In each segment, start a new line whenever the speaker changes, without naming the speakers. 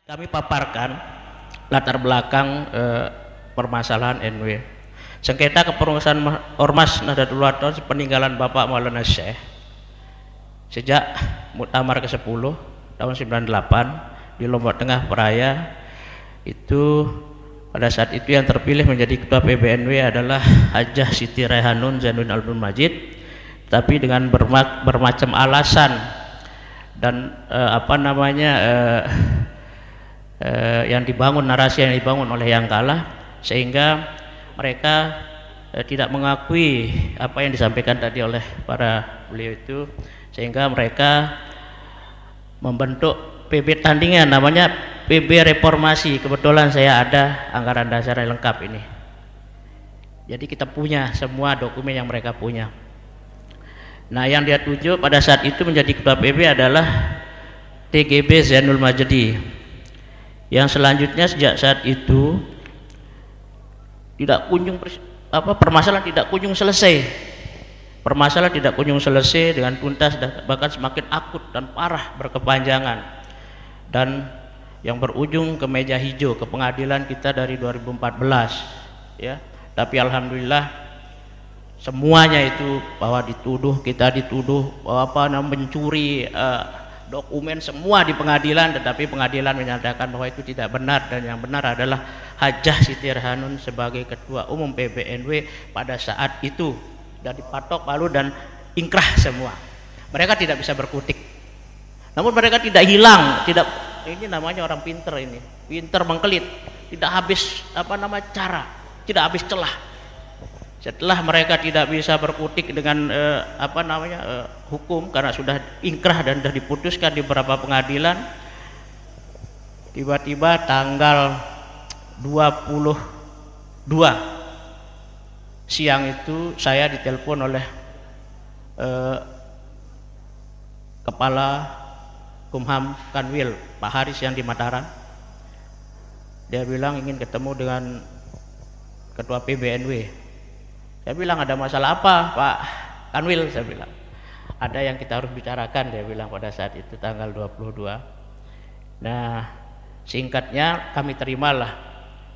Kami paparkan latar belakang permasalahan NW. Sengketa kepengurusan Ormas Nahdlatul Ulama peninggalan Bapak Maulana Syekh sejak Muktamar ke-10 tahun 98 di Lombok Tengah Peraya. Itu pada saat itu yang terpilih menjadi ketua PBNW adalah Hajah Siti Raihanun Zainuddin Abdul Majid, tapi dengan bermacam alasan dan yang dibangun, narasi yang dibangun oleh yang kalah, sehingga mereka tidak mengakui apa yang disampaikan tadi oleh para beliau itu, sehingga mereka membentuk PB tandingan namanya PB Reformasi. Kebetulan saya ada anggaran dasar yang lengkap ini, jadi kita punya semua dokumen yang mereka punya. Nah, yang dia tunjuk pada saat itu menjadi ketua PB adalah TGB Zainul Majdi. Yang selanjutnya sejak saat itu tidak kunjung permasalahan tidak kunjung selesai. Permasalahan tidak kunjung selesai dengan tuntas, bahkan semakin akut dan parah berkepanjangan, dan yang berujung ke meja hijau, ke pengadilan kita dari 2014 ya. Tapi alhamdulillah semuanya itu bahwa kita dituduh bahwa mencuri dokumen semua di pengadilan, tetapi pengadilan menyatakan bahwa itu tidak benar, dan yang benar adalah Hajah Siti Raihanun sebagai ketua umum PBNW pada saat itu dan dipatok palu dan ingkrah semua. Mereka tidak bisa berkutik, namun mereka tidak hilang, ini namanya orang pinter, ini pinter mengkelit, tidak habis cara, tidak habis celah. Setelah mereka tidak bisa berkutik dengan hukum karena sudah ingkrah dan sudah diputuskan di beberapa pengadilan, tiba-tiba tanggal 22 siang itu saya ditelepon oleh Kepala Kumham Kanwil Pak Haris yang di Mataram. Dia bilang ingin ketemu dengan Ketua PBNW. Saya bilang, ada masalah apa Pak Kanwil? Saya bilang, ada yang kita harus bicarakan, dia bilang pada saat itu tanggal 22. Nah, singkatnya kami terimalah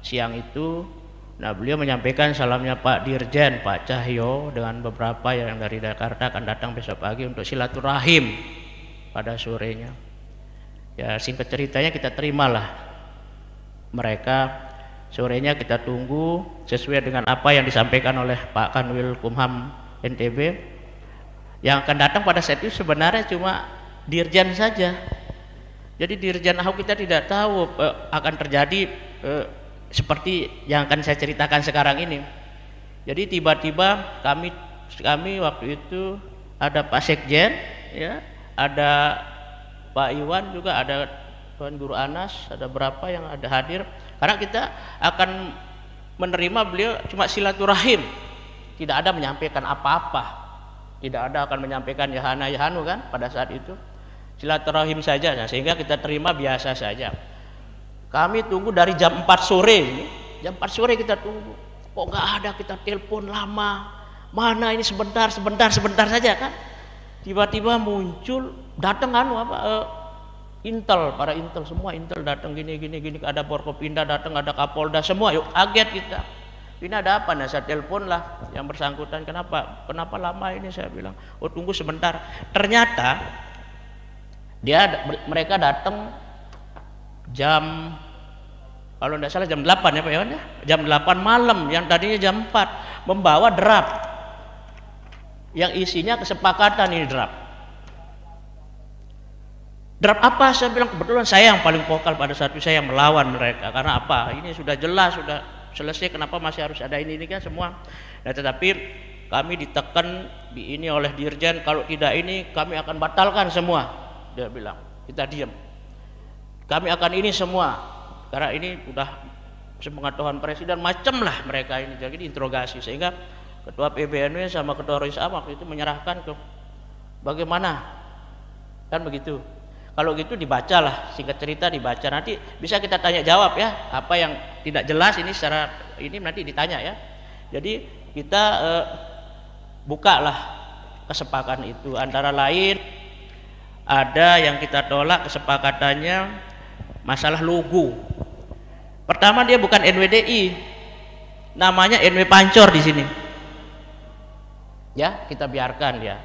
siang itu. Nah, beliau menyampaikan salamnya Pak Dirjen, Pak Cahyo, dengan beberapa yang dari Jakarta akan datang besok pagi untuk silaturahim pada sorenya. Ya, singkat ceritanya kita terimalah mereka. Sorenya kita tunggu sesuai dengan apa yang disampaikan oleh Pak Kanwil Kumham NTB. Yang akan datang pada saat itu sebenarnya cuma Dirjen saja. Jadi Dirjen Ahok kita tidak tahu akan terjadi seperti yang akan saya ceritakan sekarang ini. Jadi tiba-tiba kami waktu itu ada Pak Sekjen, ya, ada Pak Iwan juga, ada Tuan Guru Anas, ada berapa yang ada hadir, karena kita akan menerima beliau cuma silaturahim, tidak ada menyampaikan apa-apa, tidak ada akan menyampaikan yahana yahanu kan pada saat itu, silaturahim saja. Nah, sehingga kita terima biasa saja. Kami tunggu dari jam 4 sore, jam 4 sore kita tunggu, kok nggak ada, kita telepon lama, mana ini sebentar saja kan, tiba-tiba muncul, datang Intel, para Intel semua, Intel datang gini, ada Forkopimda datang, ada Kapolda semua. Yuk, kaget kita, ini ada apa? Nah, saya telepon lah yang bersangkutan, kenapa lama ini? Saya bilang, oh tunggu sebentar. Ternyata mereka datang jam, kalau tidak salah jam 8 ya Pak Iwan ya, jam 8 malam, yang tadinya jam 4, membawa draft yang isinya kesepakatan. Ini draft apa? Saya bilang, kebetulan saya yang paling vokal pada saat itu, saya yang melawan mereka. Karena apa? Ini sudah jelas, sudah selesai, kenapa masih harus ada ini kan semua. Nah, tetapi kami ditekan ini oleh Dirjen, kalau tidak ini kami akan batalkan semua. Dia bilang, kita diam, kami akan ini semua, karena ini sudah sepengetahuan presiden, macam lah mereka ini. Jadi diinterogasi, sehingga Ketua PBNW sama Ketua Rois Am waktu itu menyerahkan ke bagaimana kan begitu. Kalau gitu dibacalah, singkat cerita dibaca, nanti bisa kita tanya jawab ya, apa yang tidak jelas ini secara ini nanti ditanya ya. Jadi kita bukalah kesepakatan itu, antara lain ada yang kita tolak kesepakatannya masalah logo. Pertama, dia bukan NWDI, namanya NW Pancor di sini. Ya, kita biarkan ya.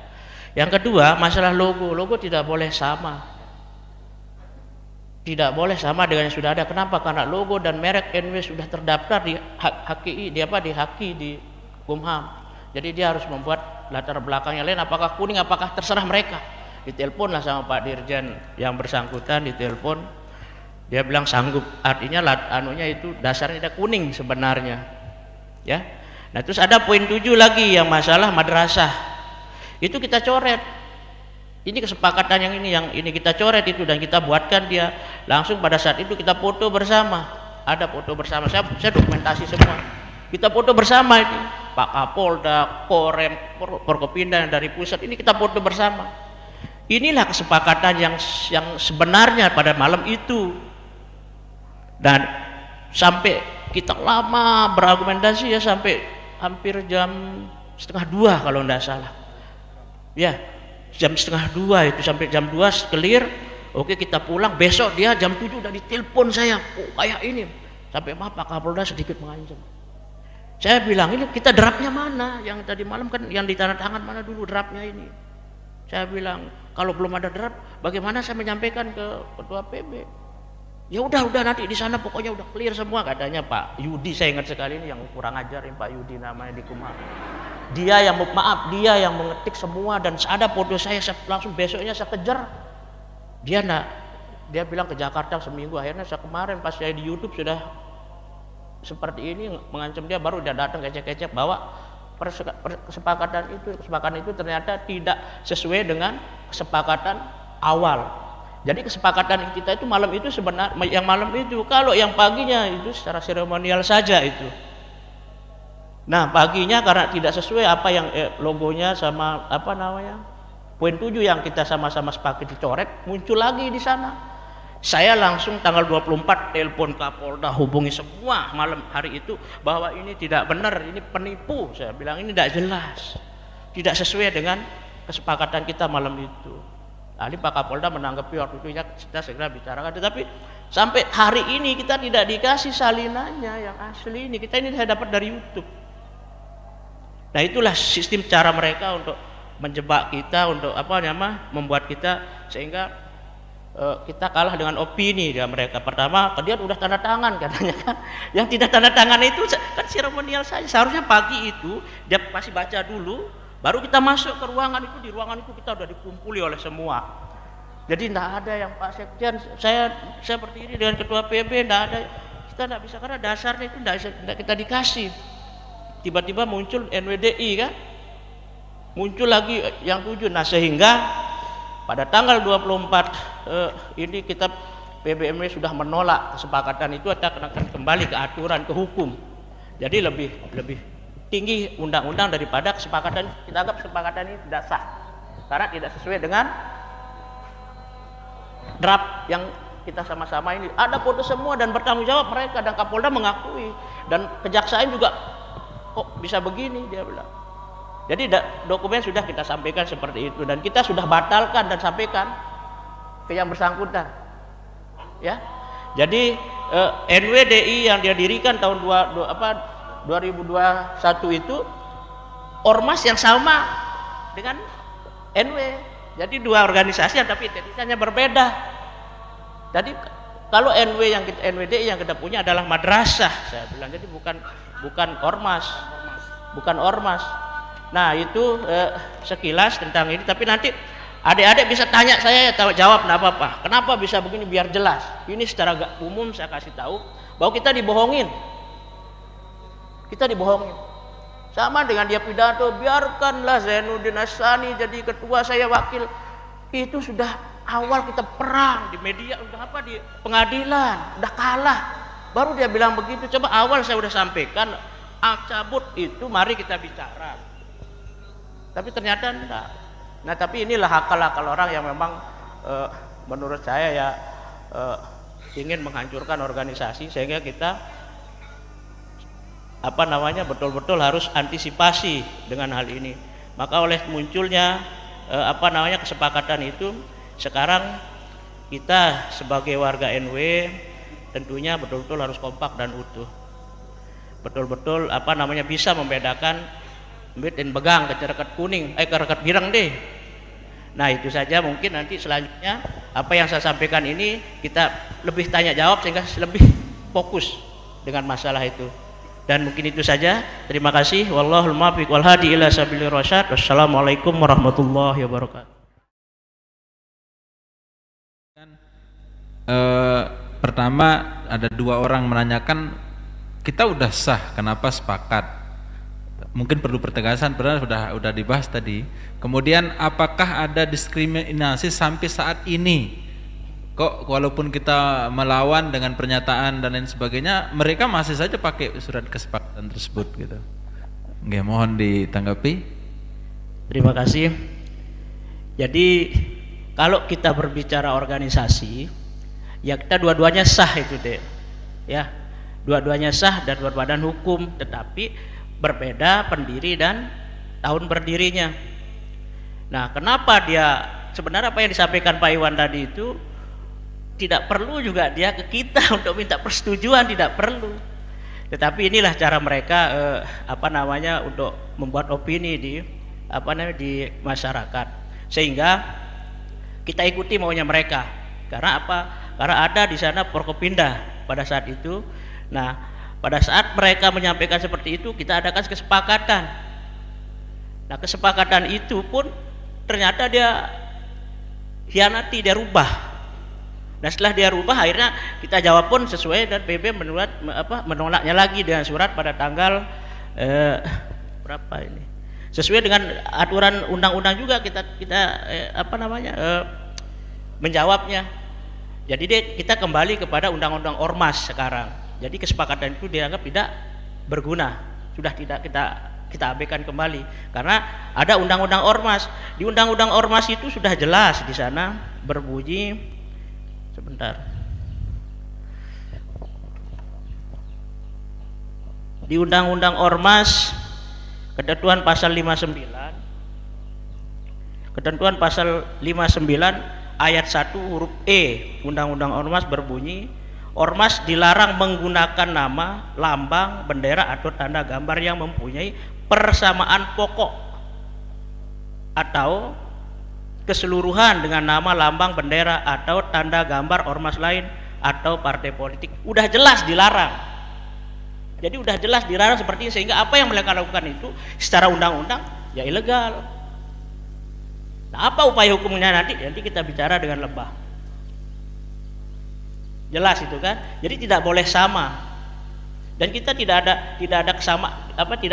Yang kedua, masalah logo. Logo tidak boleh sama. Tidak boleh sama dengan yang sudah ada. Kenapa? Karena logo dan merek NW sudah terdaftar di HKI, di Kumham. Jadi dia harus membuat latar belakangnya lain, apakah kuning, apakah terserah mereka. Ditelepon lah sama Pak Dirjen yang bersangkutan, ditelepon, dia bilang sanggup. Artinya anunya itu dasarnya kuning sebenarnya. Ya. Nah, terus ada poin 7 lagi yang masalah madrasah. Itu kita coret. Ini kesepakatan yang ini kita coret itu dan kita buatkan dia. Langsung pada saat itu kita foto bersama. Ada foto bersama. Saya dokumentasi semua. Kita foto bersama ini. Pak Kapolda, Korem, Forkopimda dari pusat, ini kita foto bersama. Inilah kesepakatan yang sebenarnya pada malam itu. Dan sampai kita lama berargumentasi ya, sampai hampir jam 1:30 kalau tidak salah. Ya, jam 1:30 itu, sampai jam 2 clear. Oke, kita pulang. Besok dia jam 7 udah ditelepon saya, kayak ini. Sampai Pak Kapolda sedikit mengancam. Saya bilang, ini kita draftnya mana? Yang tadi malam kan yang ditandatangan mana dulu draftnya ini? Saya bilang, kalau belum ada draft, bagaimana saya menyampaikan ke Ketua PB? Ya udah nanti di sana pokoknya udah clear semua, katanya Pak Yudi. Saya ingat sekali ini yang kurang ajar, Pak Yudi namanya di Kumham. Dia yang mengetik semua dan ada foto saya langsung besoknya saya kejar. Dia bilang ke Jakarta seminggu. Akhirnya saya kemarin pas saya di YouTube sudah seperti ini mengancam dia, baru dia datang kecek-kecek bahwa kesepakatan itu ternyata tidak sesuai dengan kesepakatan awal. Jadi kesepakatan kita itu malam itu sebenarnya yang malam itu, kalau yang paginya itu secara seremonial saja itu. Nah, paginya karena tidak sesuai apa yang logonya sama apa namanya poin 7 yang kita sama-sama sepakat dicoret, muncul lagi di sana. Saya langsung tanggal 24 telepon Kapolda, hubungi semua malam hari itu bahwa ini tidak benar, ini penipu. Saya bilang ini tidak jelas, tidak sesuai dengan kesepakatan kita malam itu. Lalu Pak Kapolda menanggapi waktu itu, ya kita segera bicarakan. Tetapi sampai hari ini kita tidak dikasih salinannya yang asli ini. Kita ini saya dapat dari YouTube. Nah, itulah sistem cara mereka untuk menjebak kita, untuk membuat kita sehingga kita kalah dengan opini dia mereka. Pertama, dia udah tanda tangan katanya kan. Yang tidak tanda tangan itu kan seremonial saja. Seharusnya pagi itu dia pasti baca dulu, baru kita masuk ke ruangan itu. Di ruangan itu kita udah dikumpuli oleh semua. Jadi tidak ada yang Pak Sekjen, saya berdiri dengan Ketua PB, tidak ada. Kita tidak bisa karena dasarnya itu tidak kita dikasih. Tiba-tiba muncul NWDI kan, muncul lagi yang 7. Nah, sehingga pada tanggal 24 ini kita PBMW sudah menolak kesepakatan itu, akan kembali ke aturan, ke hukum. Jadi lebih tinggi undang-undang daripada kesepakatan. Kita anggap kesepakatan ini tidak sah karena tidak sesuai dengan draft yang kita sama-sama ini. Ada foto semua dan bertanggung jawab mereka, dan Kapolda mengakui, dan kejaksaan juga kok bisa begini dia bilang. Jadi dokumen sudah kita sampaikan seperti itu, dan kita sudah batalkan dan sampaikan ke yang bersangkutan. Ya. Jadi NWDI yang dia dirikan tahun 2021 itu ormas yang sama dengan NW. Jadi dua organisasi yang tapi identitasnya berbeda. Jadi kalau NWDI yang kita punya adalah madrasah, saya bilang. Jadi bukan ormas. Bukan ormas. Nah, itu sekilas tentang ini. Tapi nanti adik-adik bisa tanya saya, jawab enggak apa-apa. Kenapa bisa begini, biar jelas. Ini secara umum saya kasih tahu bahwa kita dibohongin. Kita dibohongin. Sama dengan dia pidato, biarkanlah Zainuddin Hassani jadi ketua, saya wakil. Itu sudah awal kita perang di media, udah di pengadilan, udah kalah. Baru dia bilang begitu. Coba awal saya udah sampaikan, cabut itu mari kita bicara. Tapi ternyata enggak. Nah, tapi inilah akal-akal orang yang memang menurut saya ingin menghancurkan organisasi, sehingga kita betul-betul harus antisipasi dengan hal ini. Maka oleh munculnya kesepakatan itu, sekarang kita sebagai warga NW tentunya betul-betul harus kompak dan utuh, betul-betul bisa membedakan mbit dan begang ke rekat kuning, ke rekat birang deh. Nah itu saja, mungkin nanti selanjutnya apa yang saya sampaikan ini kita lebih tanya jawab sehingga lebih fokus dengan masalah itu. Dan mungkin itu saja. Terima kasih. Wallahul muwaffiq wal hadi ila sabilir rasyad. Wassalamualaikum warahmatullahi wabarakatuh.
Pertama ada dua orang menanyakan, kita udah sah, kenapa sepakat? Mungkin perlu pertegasan, padahal sudah dibahas tadi. Kemudian apakah ada diskriminasi sampai saat ini? Kok walaupun kita melawan dengan pernyataan dan lain sebagainya, mereka masih saja pakai surat kesepakatan tersebut gitu. Oke, mohon ditanggapi.
Terima kasih. Jadi kalau kita berbicara organisasi, ya kita dua-duanya sah itu deh. Ya, dua-duanya sah dan berbadan hukum, tetapi berbeda pendiri dan tahun berdirinya. Nah, kenapa dia sebenarnya apa yang disampaikan Pak Iwan tadi itu tidak perlu juga dia ke kita untuk minta persetujuan, tidak perlu. Tetapi inilah cara mereka untuk membuat opini di di masyarakat, sehingga kita ikuti maunya mereka. Karena apa? Karena ada di sana Forkopimda pada saat itu. Nah, pada saat mereka menyampaikan seperti itu, kita adakan kesepakatan. Nah, kesepakatan itu pun ternyata dia hianati, dia rubah. Dan setelah dia rubah, akhirnya kita jawab pun sesuai, dan PB menolaknya lagi dengan surat pada tanggal berapa ini? Sesuai dengan aturan undang-undang juga kita menjawabnya. Jadi kita kembali kepada undang-undang ormas sekarang. Jadi kesepakatan itu dianggap tidak berguna, sudah tidak kita abaikan kembali, karena ada undang-undang ormas. Di undang-undang ormas itu sudah jelas di sana berbunyi, sebentar, di undang-undang ormas ketentuan pasal 59 ayat 1 huruf E undang-undang ormas berbunyi, ormas dilarang menggunakan nama, lambang, bendera atau tanda gambar yang mempunyai persamaan pokok atau keseluruhan dengan nama, lambang, bendera atau tanda gambar ormas lain atau partai politik. Udah jelas dilarang. Jadi udah jelas dilarang seperti ini, sehingga apa yang mereka lakukan itu secara undang-undang ya ilegal. Nah, apa upaya hukumnya nanti kita bicara dengan lebah. Jelas itu kan. Jadi tidak boleh sama, dan kita tidak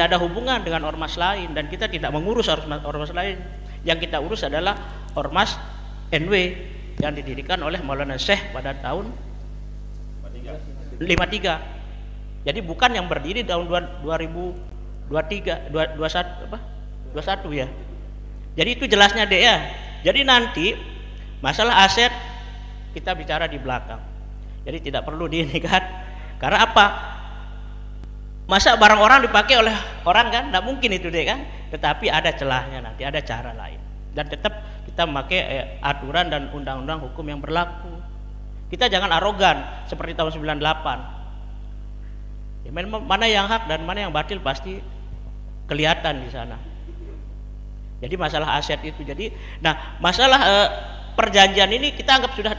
ada hubungan dengan ormas lain, dan kita tidak mengurus ormas lain. Yang kita urus adalah ormas NW yang didirikan oleh Maulana Syekh pada tahun 53. Jadi bukan yang berdiri tahun 2021 ya. Jadi itu jelasnya deh ya. Jadi nanti masalah aset kita bicara di belakang. Jadi tidak perlu diinikan. Karena apa? Masa barang orang dipakai oleh orang kan? Tidak mungkin itu deh kan. Tetapi ada celahnya, nanti ada cara lain. Dan tetap kita memakai aturan dan undang-undang hukum yang berlaku. Kita jangan arogan seperti tahun 98. Ya, mana yang hak dan mana yang batil pasti kelihatan di sana. Jadi masalah aset itu. Jadi, nah masalah perjanjian ini kita anggap sudah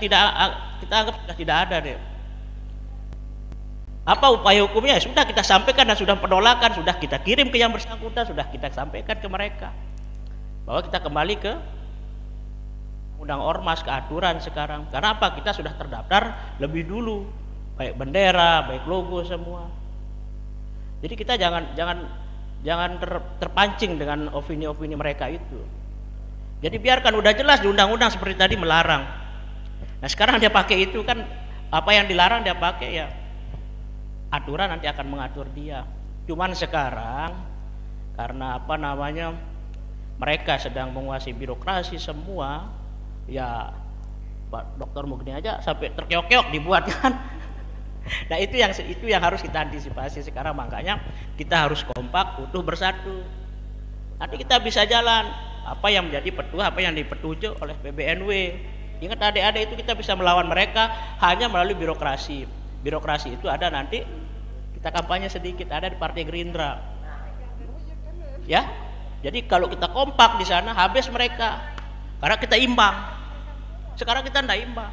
tidak ada deh. Apa upaya hukumnya? Sudah kita sampaikan dan sudah penolakan, sudah kita kirim ke yang bersangkutan, sudah kita sampaikan ke mereka bahwa kita kembali ke undang ormas, ke aturan sekarang. Karena apa? Kita sudah terdaftar lebih dulu, baik bendera, baik logo semua. Jadi kita jangan terpancing dengan opini-opini mereka itu. Jadi biarkan, udah jelas di undang-undang seperti tadi melarang. Nah sekarang dia pakai itu kan, apa yang dilarang dia pakai ya aturan nanti akan mengatur dia. Cuman sekarang karena mereka sedang menguasai birokrasi semua, ya Pak Dr. Mugni aja sampai terkeok-keok dibuat kan. Nah itu yang harus kita antisipasi sekarang. Makanya kita harus kompak, utuh, bersatu. Nanti kita bisa jalan apa yang menjadi petua, apa yang dipetunjuk oleh PBNW Ingat adik-adik itu kita bisa melawan mereka hanya melalui birokrasi. Birokrasi itu ada nanti kita kampanye sedikit, ada di Partai Gerindra. Ya, jadi kalau kita kompak di sana habis mereka, karena kita imbang. Sekarang kita tidak imbang.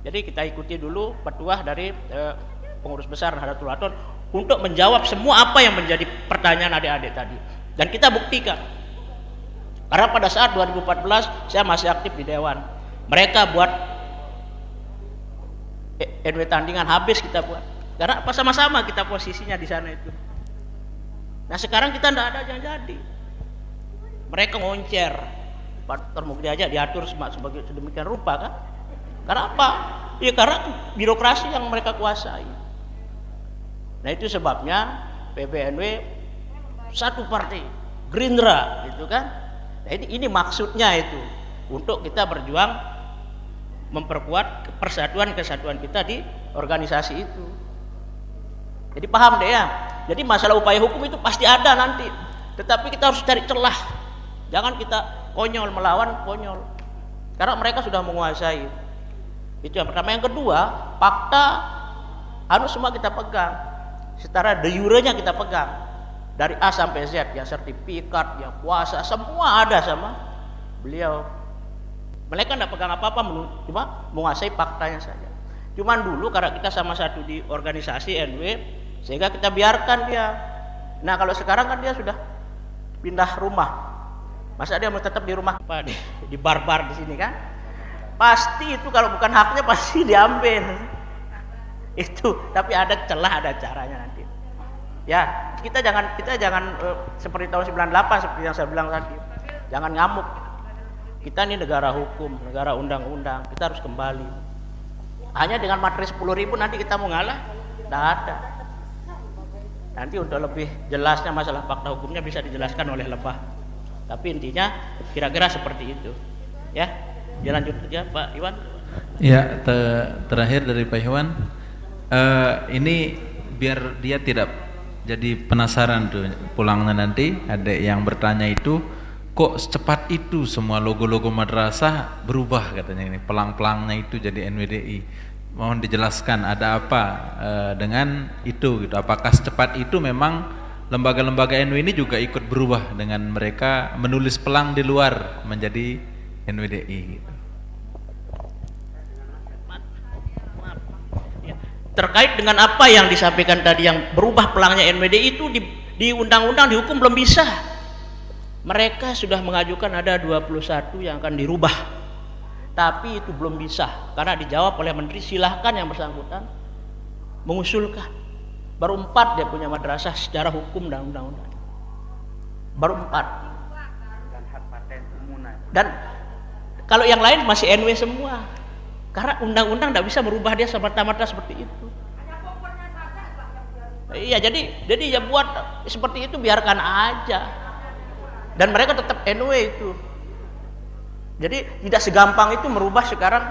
Jadi kita ikuti dulu petuah dari pengurus besar Nahdlatul Ulama untuk menjawab semua apa yang menjadi pertanyaan adik-adik tadi, dan kita buktikan. Karena pada saat 2014 saya masih aktif di Dewan, mereka buat NW tandingan habis kita buat, karena apa, sama-sama kita posisinya di sana itu. Nah sekarang kita tidak ada yang jadi, mereka ngoncer, Pak Mukti aja diatur sebagai sedemikian rupa kan? Karena apa? Ya karena birokrasi yang mereka kuasai. Nah itu sebabnya PBNW satu partai, Gerindra, gitu kan? Nah ini maksudnya itu, untuk kita berjuang memperkuat persatuan kesatuan kita di organisasi itu. Jadi paham deh ya. Jadi masalah upaya hukum itu pasti ada nanti, tetapi kita harus cari celah. Jangan kita konyol melawan konyol, karena mereka sudah menguasai. Itu yang pertama. Yang kedua, fakta harus semua kita pegang, secara de jure-nya kita pegang. Dari A sampai Z, yang sertifikat, yang puasa, semua ada sama beliau. Mereka tidak pegang apa-apa, cuma menguasai faktanya saja. Cuman dulu karena kita sama satu di organisasi NW, sehingga kita biarkan dia. Nah kalau sekarang kan dia sudah pindah rumah, masa dia mau tetap di rumah apa, di bar-bar di sini kan? Pasti itu kalau bukan haknya pasti diambil. Itu, tapi ada celah, ada caranya nanti. Ya, kita jangan seperti tahun 98 seperti yang saya bilang tadi. Jangan ngamuk. Kita ini negara hukum, negara undang-undang, kita harus kembali. Hanya dengan materi 10.000 nanti kita mau ngalah? Tidak ada. Nanti untuk lebih jelasnya masalah fakta hukumnya bisa dijelaskan oleh Lebah. Tapi intinya kira-kira seperti itu. Ya, dilanjut aja Pak Iwan.
Ya, terakhir dari Pak Iwan. Ini biar dia tidak jadi penasaran tuh pulangnya nanti, ada yang bertanya itu kok secepat itu semua logo-logo madrasah berubah katanya, ini pelang-pelangnya itu jadi NWDI. Mohon dijelaskan ada apa dengan itu gitu. Apakah secepat itu memang lembaga-lembaga NW ini juga ikut berubah dengan mereka menulis pelang di luar menjadi NWDI gitu.
Terkait dengan apa yang disampaikan tadi, yang berubah pelangnya NWDI itu di undang-undang, di hukum belum bisa. Mereka sudah mengajukan ada 21 yang akan dirubah, tapi itu belum bisa karena dijawab oleh menteri, silahkan yang bersangkutan mengusulkan. Baru 4 dia punya madrasah secara hukum dan undang-undang, baru 4. Dan kalau yang lain masih NW semua, karena undang-undang tidak bisa merubah dia semata-mata seperti itu. Iya, jadi ya buat seperti itu, biarkan aja. Dan mereka tetap NW itu. Jadi tidak segampang itu merubah sekarang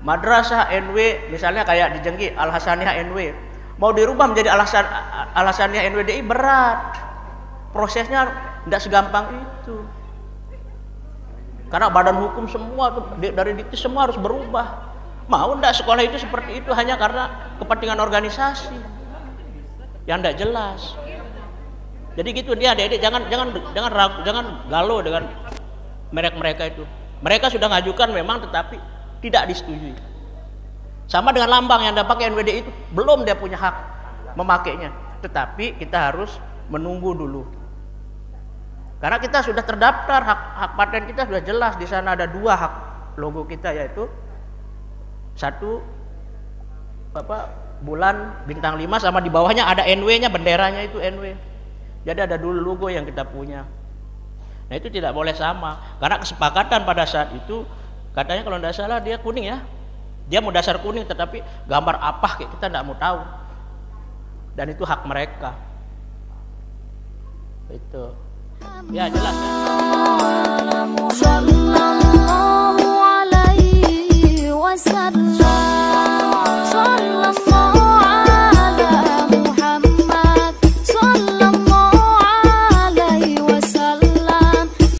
madrasah NW, misalnya kayak di Jenggi Al Hasaniyah NW, mau dirubah menjadi Al Hasaniyah NWDI berat. Prosesnya tidak segampang itu. Karena badan hukum semua dari Dikti semua harus berubah. Mau enggak sekolah itu seperti itu hanya karena kepentingan organisasi yang enggak jelas. Jadi gitu dia, adik-adik jangan galau dengan mereka itu. Mereka sudah ngajukan memang, tetapi tidak disetujui. Sama dengan lambang yang dapat pakai NWDI itu, belum dia punya hak memakainya. Tetapi kita harus menunggu dulu. Karena kita sudah terdaftar, hak paten kita sudah jelas, di sana ada 2 hak logo kita, yaitu 1 bulan bintang 5 sama di bawahnya ada NW-nya, benderanya itu NW. Jadi ada dulu logo yang kita punya. Nah itu tidak boleh sama, karena kesepakatan pada saat itu katanya kalau tidak salah dia kuning ya, dia mau dasar kuning, tetapi gambar apa kita tidak mau tahu. Dan itu hak mereka. Itu. Ya jelas kan?